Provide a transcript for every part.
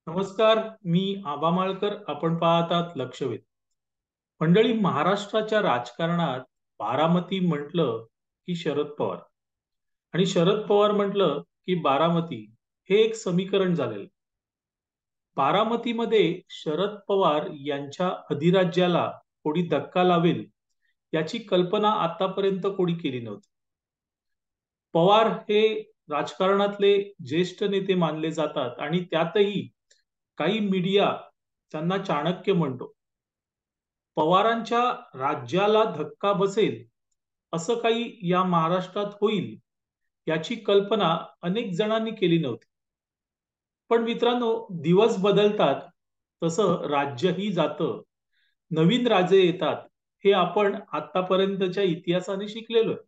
नमस्कार. मी आबा माळकर. आपण पाहतात लक्षवेध. मंडळी, महाराष्ट्राच्या राजकारणात बारामती म्हटलं की शरद पवार आणि शरद पवार म्हटलं की बारामती, हे एक समीकरण झालेलं. बारामतीमध्ये शरद पवार यांच्या अधिराज्याला कोणी धक्का लावेल याची कल्पना आतापर्यंत कोणी केली नव्हती. पवार हे राजकारणातले ज्येष्ठ नेते मानले जातात आणि त्यातही काही मीडिया त्यांना चाणक्य म्हणतो. पवारांच्या राज्याला धक्का बसेल असं काही या महाराष्ट्रात होईल याची कल्पना अनेक जणांनी केली नव्हती. पण मित्रांनो, दिवस बदलतात तसं राज्यही जातं, नवीन राजे येतात, हे आपण आतापर्यंतच्या इतिहासाने शिकलेलो आहे.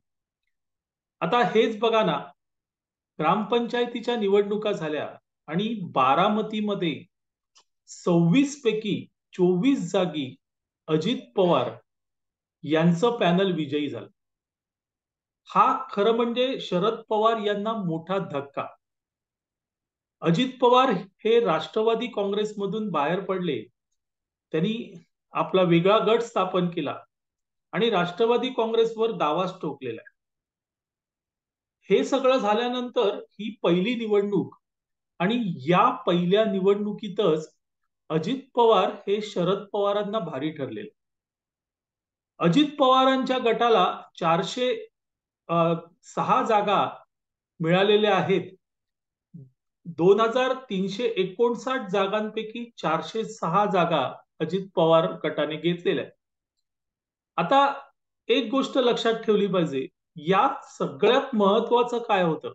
आता हेच बघा ना, ग्रामपंचायतीच्या निवडणुका झाल्या आणि बारामतीमध्ये 26 पैकी 24 जागी अजित पवार यांचं पॅनल विजयी झालं. हा खरं म्हणजे शरद पवार यांना मोठा धक्का. अजित पवार हे राष्ट्रवादी काँग्रेसमधून बाहेर पडले. त्यांनी आपला वेगळा गट स्थापन केला आणि राष्ट्रवादी काँग्रेसवर दावाच ठोकलेला आहे. हे सगळं झाल्यानंतर ही पहिली निवडणूक आणि या पहिल्या निवडणुकीतच अजित पवार हे शरद पवारांना भारी ठरले. अजित पवारांच्या गटाला 406 जागा मिळालेल्या आहेत. 2359 जागांपैकी 406 जागा अजित पवार गटाने घेतलेल्या आहेत. आता एक गोष्ट लक्षात ठेवली पाहिजे, यात सगळ्यात महत्वाचं काय होतं,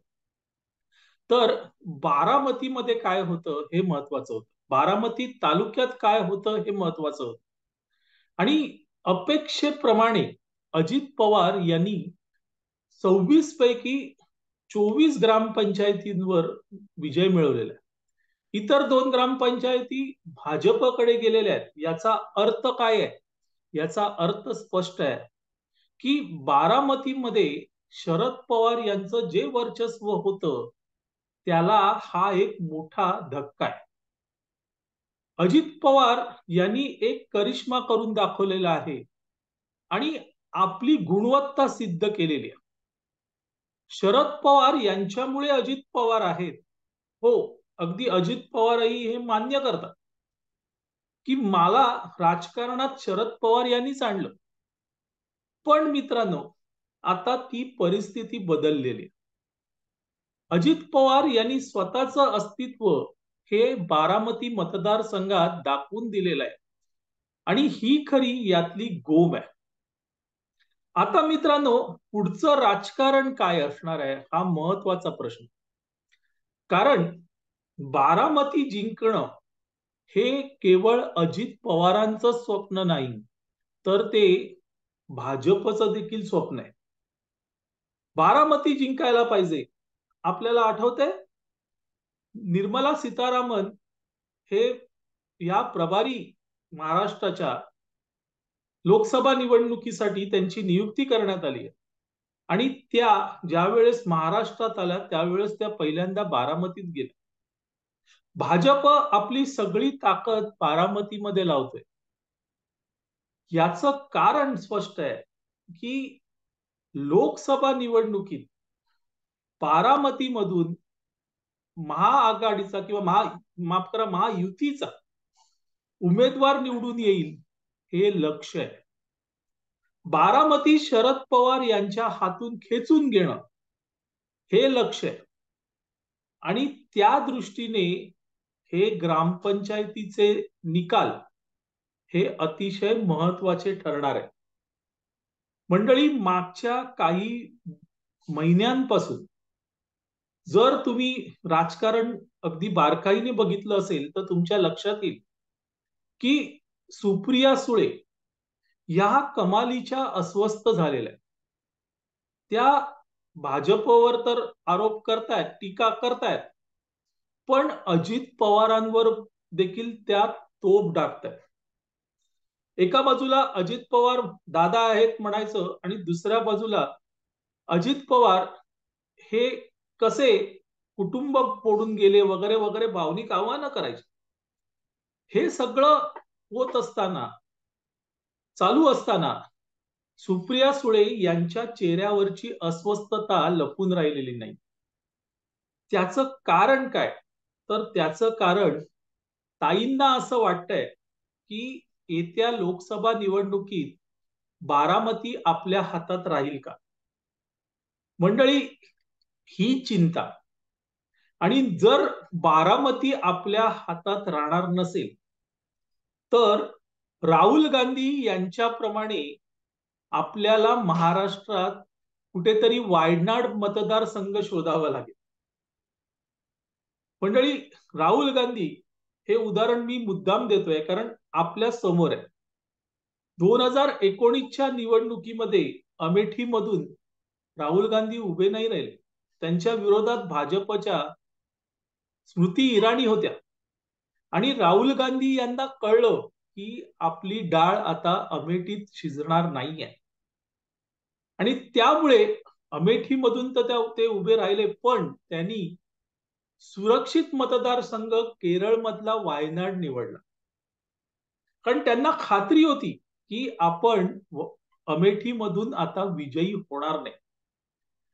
तर बारामतीमध्ये काय होतं हे महत्वाचं होतं. बारामती तालुक्यात काय होतं हे महत्वाचं होतं. आणि अपेक्षेप्रमाणे अजित पवार यांनी 26 पैकी 24 ग्रामपंचायतींवर विजय मिळवलेला आहे. इतर 2 ग्रामपंचायती भाजपकडे गेलेल्या आहेत. याचा अर्थ काय आहे? याचा अर्थ स्पष्ट आहे की बारामतीमध्ये शरद पवार यांचं जे वर्चस्व होतं त्याला हा एक मोठा धक्का आहे. अजित पवार यांनी एक करिश्मा करून दाखवलेला आहे आणि आपली गुणवत्ता सिद्ध केलेली आहे. शरद पवार यांच्यामुळे अजित पवार आहेत. हो, अगदी अजित पवारही हे मान्य करतात की मला राजकारणात शरद पवार यांनीच आणलं. पण मित्रांनो, आता ती परिस्थिती बदललेली. अजित पवार यांनी स्वतःचं अस्तित्व हे बारामती मतदारसंघात दाखवून दिलेलं आहे आणि ही खरी यातली गोम आहे. आता मित्रांनो, पुढचं राजकारण काय असणार आहे हा महत्वाचा प्रश्न. कारण बारामती जिंकणं हे केवळ अजित पवारांचं स्वप्न नाही, तर ते भाजपचं देखील स्वप्न आहे. बारामती जिंकायला पाहिजे. आपल्याला आठवतंय, निर्मला सीतारामन हे या प्रभारी महाराष्ट्राच्या लोकसभा निवडणुकीसाठी त्यांची नियुक्ती करण्यात आली आहे. आणि त्या ज्यावेळेस महाराष्ट्रात आल्या त्यावेळेस त्या पहिल्यांदा बारामतीत गेल्या. भाजप आपली सगळी ताकद बारामतीमध्ये लावतोय. याचं कारण स्पष्ट आहे की लोकसभा निवडणुकीत बारामतीमधून महाआघाडीचा किंवा माफ करा, महायुतीचा उमेदवार निवडून येईल हे लक्ष आहे. बारामती शरद पवार यांच्या हातून खेचून घेणं हे लक्ष आहे. आणि त्या दृष्टीने हे ग्रामपंचायतीचे निकाल हे अतिशय महत्वाचे ठरणार आहे. मंडळी, मागच्या काही महिन्यांपासून जर तुम्ही राजकारण अगदी बारकाईने बघितलं असेल तर तुमच्या लक्षात येईल की सुप्रिया सुळे या कमालीच्या अस्वस्थ झालेल्या आहेत. त्या भाजपवर तर आरोप करतायत, टीका करतायत, पण अजित पवारांवर देखील त्या तोफ डागतायत. एका बाजूला अजित पवार दादा आहेत म्हणायचं आणि दुसऱ्या बाजूला अजित पवार हे कसे कुटुंब फोडून गेले वगैरे वगैरे भावनिक आवाहनं करायचे. हे सगळं होत असताना, चालू असताना, सुप्रिया सुळे यांच्या चेहऱ्यावरची अस्वस्थता लपून राहिलेली नाही. त्याचं कारण काय? तर त्याचं कारण, ताईंना असं वाटतंय की येत्या लोकसभा निवडणुकीत बारामती आपल्या हातात राहील का? मंडळी, ही चिंता, आणि जर बारामती आपल्या हातात राहणार नसेल तर राहुल गांधी यांच्याप्रमाणे आपल्याला महाराष्ट्रात कुठेतरी वायनाड मतदारसंघ शोधावा लागेल. मंडळी, राहुल गांधी हे उदाहरण मी मुद्दाम देतोय कारण आपल्या समोर आहे. 2019च्या निवडणुकीमध्ये अमेठीमधून राहुल गांधी उभे नाही राहिले. त्यांच्या विरोधात भाजपच्या स्मृती इराणी होत्या. आणि राहुल गांधी यांना कळलं की आपली डाळ आता अमेठीत शिजणार नाहीये. आणि त्यामुळे अमेठीमधून तर ते उभे राहिले, पण त्यांनी सुरक्षित मतदारसंघ केरळमधला वायनाड निवडला. कारण त्यांना खात्री होती की आपण अमेठीमधून आता विजयी होणार नाही.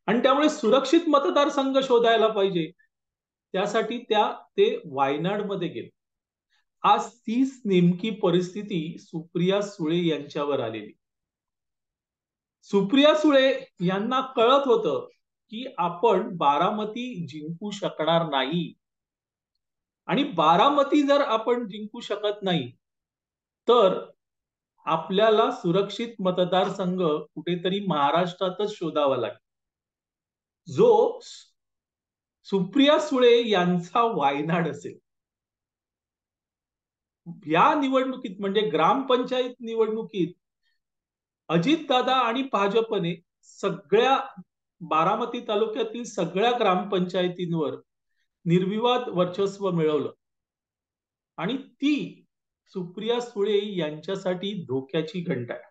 आणि त्यामुळे सुरक्षित मतदारसंघ शोधायला पाहिजे, त्यासाठी ते वायनाडमध्ये गेले. आज तीच नेमकी परिस्थिती सुप्रिया सुळे यांच्यावर आलेली. सुप्रिया सुळे यांना कळत होतं की आपण बारामती जिंकू शकणार नाही. आणि बारामती जर आपण जिंकू शकत नाही तर आपल्याला सुरक्षित मतदारसंघ कुठेतरी महाराष्ट्रातच शोधावा लागेल, जो सुप्रिया सुळे यांचा वायनाड असेल. या निवडणुकीत म्हणजे ग्रामपंचायत निवडणुकीत अजितदादा आणि भाजपने सगळ्या बारामती तालुक्यातील सगळ्या ग्रामपंचायतींवर निर्विवाद वर्चस्व मिळवलं. आणि ती सुप्रिया सुळे यांच्यासाठी धोक्याची घंटा आहे.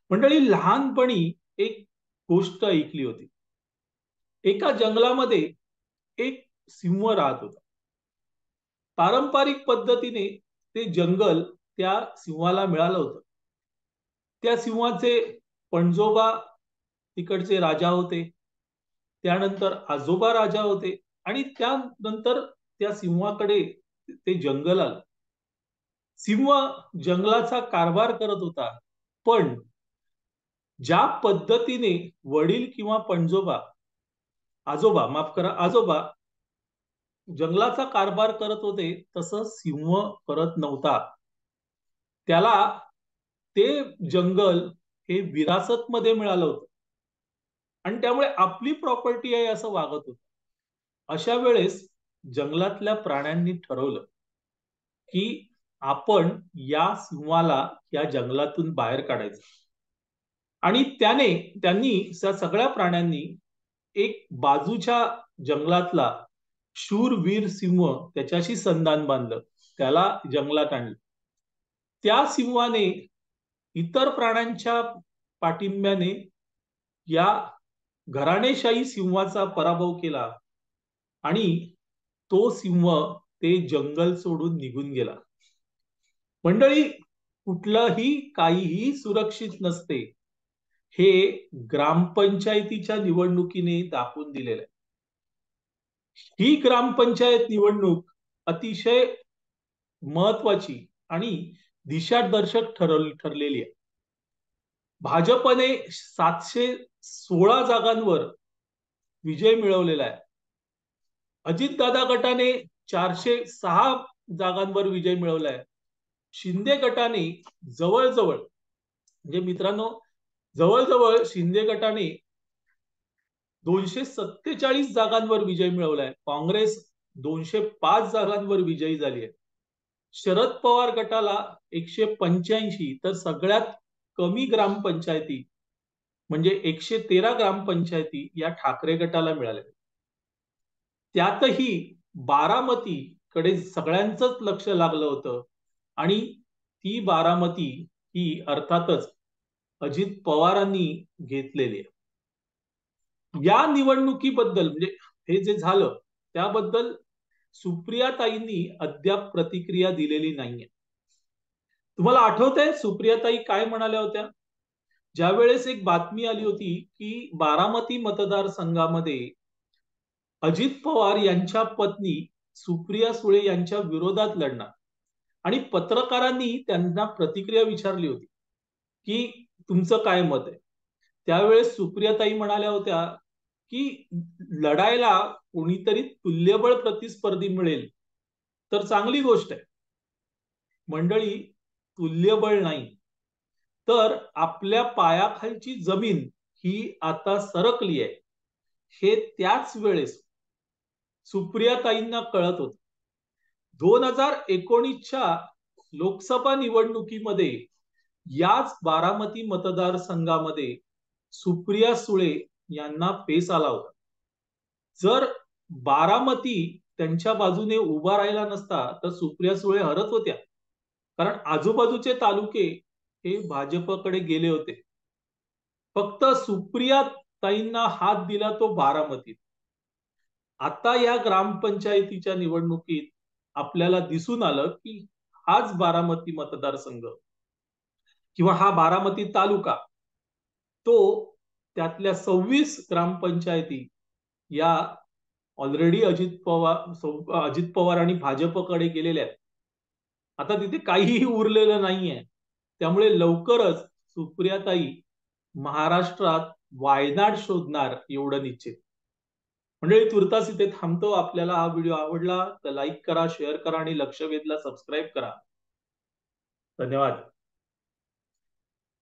मंडळी, लहानपणी एक गोष्ट ऐकली होती. एका जंगलामध्ये एक सिंह राहत होता. पारंपरिक पद्धतीने ते जंगल त्या सिंहाला मिळालं होतं. त्या सिंहाचे पणजोबा तिकडचे राजा होते, त्यानंतर आजोबा राजा होते, आणि त्यानंतर त्या सिंहाकडे ते जंगल आलं. सिंह जंगलाचा कारभार करत होता, पण ज्या पद्धतीने वडील किंवा पणजोबा, आजोबा, माफ करा, आजोबा जंगलाचा कारभार करत होते तसं सिंह करत नव्हता. त्याला ते जंगल हे विरासत मध्ये मिळालं होतं आणि त्यामुळे आपली प्रॉपर्टी आहे असं वागत होतं. अशा वेळेस जंगलातल्या प्राण्यांनी ठरवलं की आपण या सिंहाला या जंगलातून बाहेर काढायचं. आणि त्यांनी सगळ्या प्राण्यांनी एक बाजूच्या जंगलातला शूरवीर सिंह त्याच्याशी संधान बांधलं, त्याला जंगलात आणलं. त्या सिंहाने इतर प्राण्यांच्या पाठिंब्याने या घराणेशाही सिंहाचा पराभव केला आणि तो सिंह ते जंगल सोडून निघून गेला. मंडळी, कुठलंही काहीही सुरक्षित नसते, हे ग्रामपंचायतीच्या निवडणुकीने दाखवून दिलेलं आहे. ही ग्रामपंचायत निवडणूक अतिशय महत्वाची आणि दिशादर्शक ठरलेली आहे. भाजपने 716 जागांवर विजय मिळवलेला आहे. अजितदादा गटाने 406 जागांवर विजय मिळवलाय. शिंदे गटाने जवळजवळ, म्हणजे मित्रांनो, जवळजवळ शिंदे गटाने 247 जागांवर विजय मिळवलाय. काँग्रेस 205 जागांवर विजयी झाली आहे. शरद पवार गटाला 185, तर सगळ्यात कमी ग्रामपंचायती म्हणजे 113 ग्रामपंचायती या ठाकरे गटाला मिळाल्या. त्यातही बारामती कडे सगळ्यांचंच लक्ष लागलं होतं आणि ती बारामती ही अर्थातच अजित पवारांनी घेतलेली आहे. या निवडणुकीबद्दल, म्हणजे हे जे झालं त्याबद्दल सुप्रियाताईंनी अद्याप प्रतिक्रिया दिलेली नाहीये. तुम्हाला आठवतंय सुप्रियाताई काय म्हणाल्या होत्या? ज्यावेळेस एक बातमी आली होती की बारामती मतदारसंघामध्ये अजित पवार यांच्या पत्नी सुप्रिया सुळे यांच्या विरोधात लढणार आणि पत्रकारांनी त्यांना प्रतिक्रिया विचारली होती की तुमचं काय मत आहे. त्यावेळेस सुप्रियाताई म्हणाल्या होत्या की लढायला कोणीतरी तुल्यबळ प्रतिस्पर्धी मिळेल तर चांगली गोष्ट आहे. मंडळी, तुल्यबळ नाही, तर आपल्या पायाखालची जमीन ही आता सरकली आहे हे त्याच वेळेस सुप्रियाताईंना कळत होतं. 2019च्या लोकसभा निवडणुकीमध्ये याच बारामती मतदारसंघामध्ये सुप्रिया सुळे यांना पेस आला होता. जर बारामती त्यांच्या बाजूने उभा राहिला नसता तर सुप्रिया सुळे हरत होत्या, कारण आजूबाजूचे तालुके हे भाजपकडे गेले होते. फक्त सुप्रिया ताईंना हात दिला तो बारामतीत. आता या ग्रामपंचायतीच्या निवडणुकीत आपल्याला दिसून आलं की हाच बारामती मतदारसंघ किंवा हा बारामती तालुका तो त्यातल्या 26 ग्रामपंचायती या ऑलरेडी अजित पवार आणि भाजपकडे गेलेल्या आहेत. आता तिथे काहीही उरलेलं नाहीये. त्यामुळे लवकरच सुप्रियाताई महाराष्ट्रात वायनाड शोधणार एवढं निश्चित. मंडळी, तुर्तास इथे थांबतो. आपल्याला हा व्हिडिओ आवडला तर लाईक करा, शेअर करा आणि लक्ष वेधला सबस्क्राईब करा. धन्यवाद.